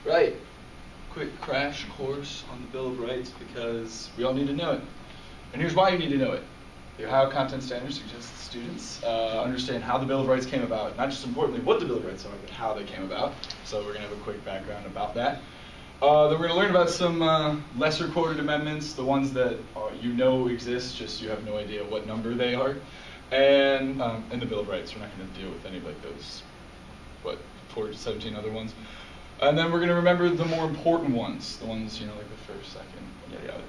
Right. Quick crash course on the Bill of Rights because we all need to know it. And here's why you need to know it. The Ohio Content Standards suggests that students understand how the Bill of Rights came about. Not just importantly what the Bill of Rights are, but how they came about. So we're going to have a quick background about that. Then we're going to learn about some lesser quoted amendments, the ones that you know exist, just you have no idea what number they are. And the Bill of Rights. We're not going to deal with any of like those, 17 other ones. And then we're going to remember the more important ones, the ones, you know, like the first, second, yada yada.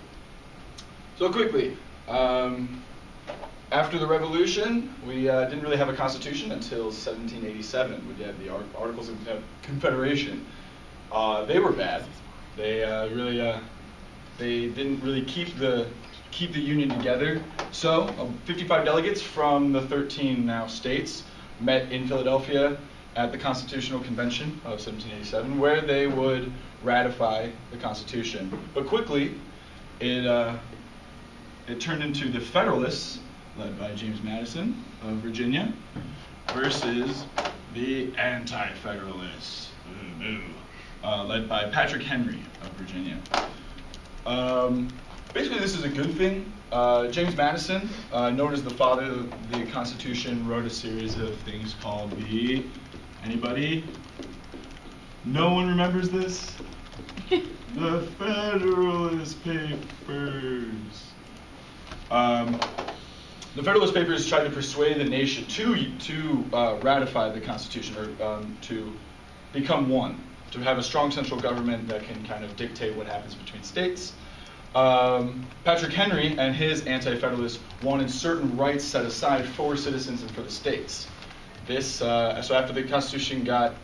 So quickly, after the Revolution, we didn't really have a constitution until 1787. We had the Articles of Confederation. They were bad. They they didn't really keep the Union together. So 55 delegates from the 13 now states met in Philadelphia at the Constitutional Convention of 1787, where they would ratify the Constitution. But quickly, it turned into the Federalists, led by James Madison of Virginia, versus the Anti-Federalists, led by Patrick Henry of Virginia. Basically, this is a good thing. James Madison, known as the father of the Constitution, wrote a series of things called the... Anybody? No one remembers this? The Federalist Papers. The Federalist Papers tried to persuade the nation to ratify the Constitution, or to become one, to have a strong central government that can kind of dictate what happens between states. Patrick Henry and his anti-federalists wanted certain rights set aside for citizens and for the states. So after the Constitution got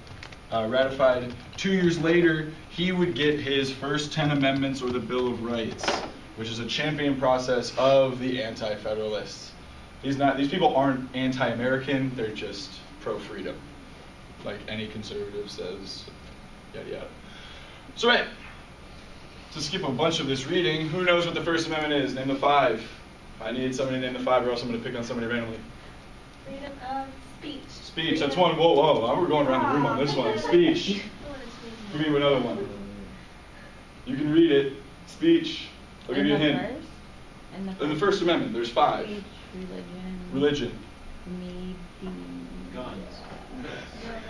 ratified, 2 years later, he would get his first 10 amendments, or the Bill of Rights, which is a champion process of the anti-federalists. These people aren't anti-American, they're just pro-freedom, like any conservative says, yada yada. So right, to skip a bunch of this reading, who knows what the First Amendment is? Name the 5. I need somebody to name the 5, or else I'm going to pick on somebody randomly. Freedom of speech. Speech, that's one. Whoa, we're going around the room on this one. Speech. Give me another one. You can read it. Speech. I'll give you a hint. In the First Amendment, there's 5. Speech, religion. Maybe. Guns.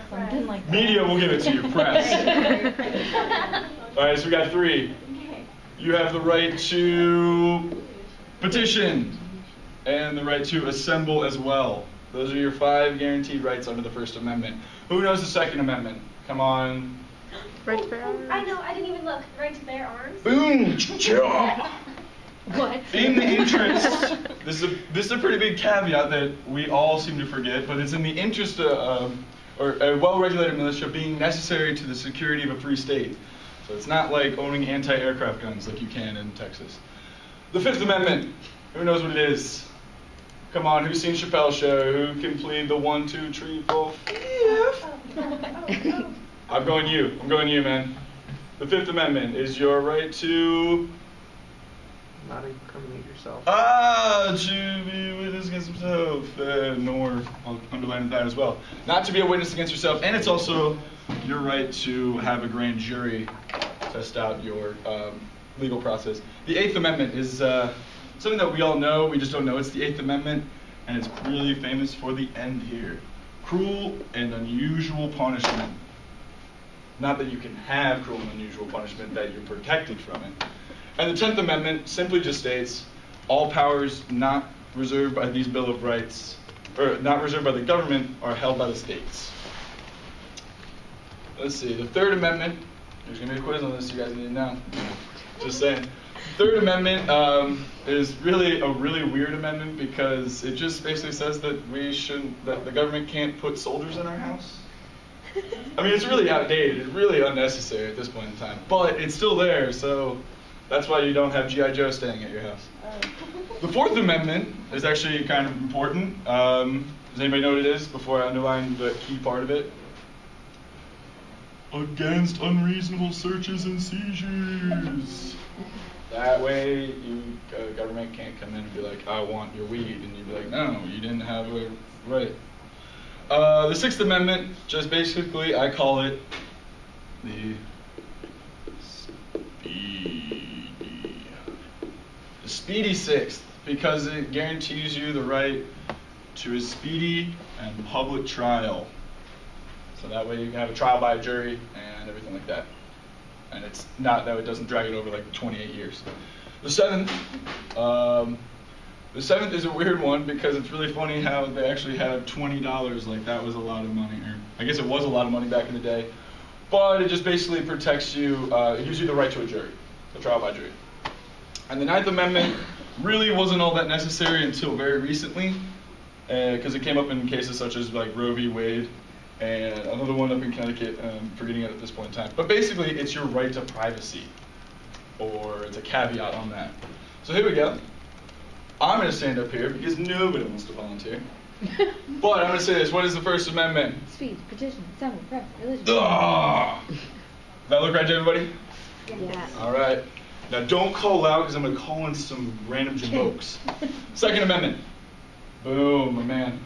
Something like that. Media will give it to you. Press. All right, so we got 3. You have the right to petition and the right to assemble as well. Those are your 5 guaranteed rights under the First Amendment. Who knows the Second Amendment? Come on. Right to bear arms. I know, I didn't even look. Right to bear arms. Boom! What? In the interest, this is a pretty big caveat that we all seem to forget, but it's in the interest of a well-regulated militia being necessary to the security of a free state. So it's not like owning anti-aircraft guns like you can in Texas. The Fifth Amendment. Who knows what it is? Come on, who's seen Chappelle's Show? Who can plead the 1, 2, 3, 4, 5? I'm going you, man. The Fifth Amendment is your right to... Not incriminate yourself. To be a witness against himself. Nor, I'll underline that as well. Not to be a witness against yourself, and it's also your right to have a grand jury test out your legal process. The Eighth Amendment is something that we all know, we just don't know. It's the Eighth Amendment, and it's really famous for the end here. Cruel and unusual punishment. Not that you can have cruel and unusual punishment, that you're protected from it. And the 10th Amendment simply just states, all powers not reserved by these Bill of Rights, or not reserved by the government, are held by the states. Let's see, the Third Amendment, there's going to be a quiz on this, you guys need to know. Just saying. Third Amendment is really a really weird amendment because it just basically says that that the government can't put soldiers in our house. I mean, it's really outdated. It's really unnecessary at this point in time. But it's still there, so that's why you don't have G.I. Joe staying at your house. The Fourth Amendment is actually kind of important. Does anybody know what it is before I underline the key part of it? Against unreasonable searches and seizures. That way, government can't come in and be like, I want your weed. And you'd be like, no, you didn't have a right. The Sixth Amendment, just basically, I call it the The speedy sixth, because it guarantees you the right to a speedy and public trial. So that way you can have a trial by a jury and everything like that. And it's not that it doesn't drag it over like 28 years. The seventh is a weird one because it's really funny how they actually have $20, like that was a lot of money. Or I guess it was a lot of money back in the day. But it just basically protects you, it gives you the right to a jury, a trial by jury. And the Ninth Amendment really wasn't all that necessary until very recently, because it came up in cases such as like Roe v. Wade, and another one up in Connecticut, forgetting it at this point in time. But basically, it's your right to privacy, or it's a caveat on that. So here we go. I'm going to stand up here because nobody wants to volunteer. But I'm going to say this. What is the First Amendment? Speech, petition, assembly, press, religion. Ugh. Does that look right to everybody? Yes. All right. Now don't call out because I'm going to call in some random jokes. Second Amendment. Boom, my man.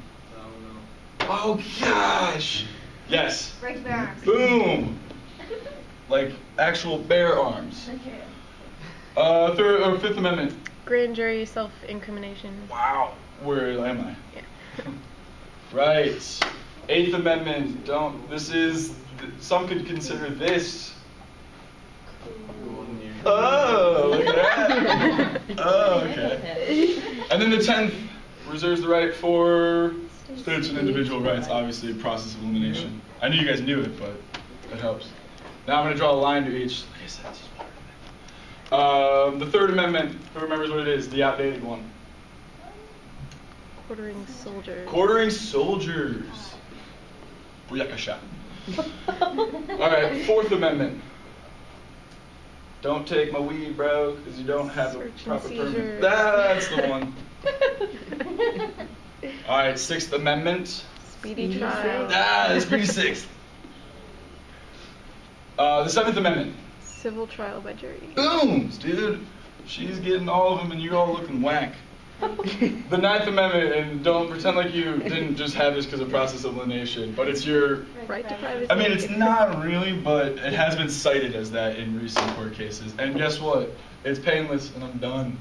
Oh gosh. Yes. Right to bear arms. Boom. Like actual bear arms. Okay. Fifth Amendment. Grand jury self-incrimination. Wow. Where am I? Yeah. Right. Eighth Amendment. Some could consider this. Oh, look at that. Oh, okay. And then the 10th reserves the right for states and individual rights, obviously, process of elimination. I knew you guys knew it, but it helps. Now I'm going to draw a line to each. Like I said, this is part of it. The Third Amendment, who remembers what it is? The outdated one. Quartering soldiers. Quartering soldiers. Booyakasha. All right, Fourth Amendment. Don't take my weed, bro, because you don't have a proper permit. That's the one. All right, Sixth Amendment. Speedy trial. That's pretty sixth. The Seventh Amendment. Civil trial by jury. Booms, dude. She's getting all of them, and you all looking whack. The Ninth Amendment, and don't pretend like you didn't just have this because of process of elimination, but it's your Right to privacy. I mean, it's not really, but it has been cited as that in recent court cases. And guess what? It's painless, and I'm done.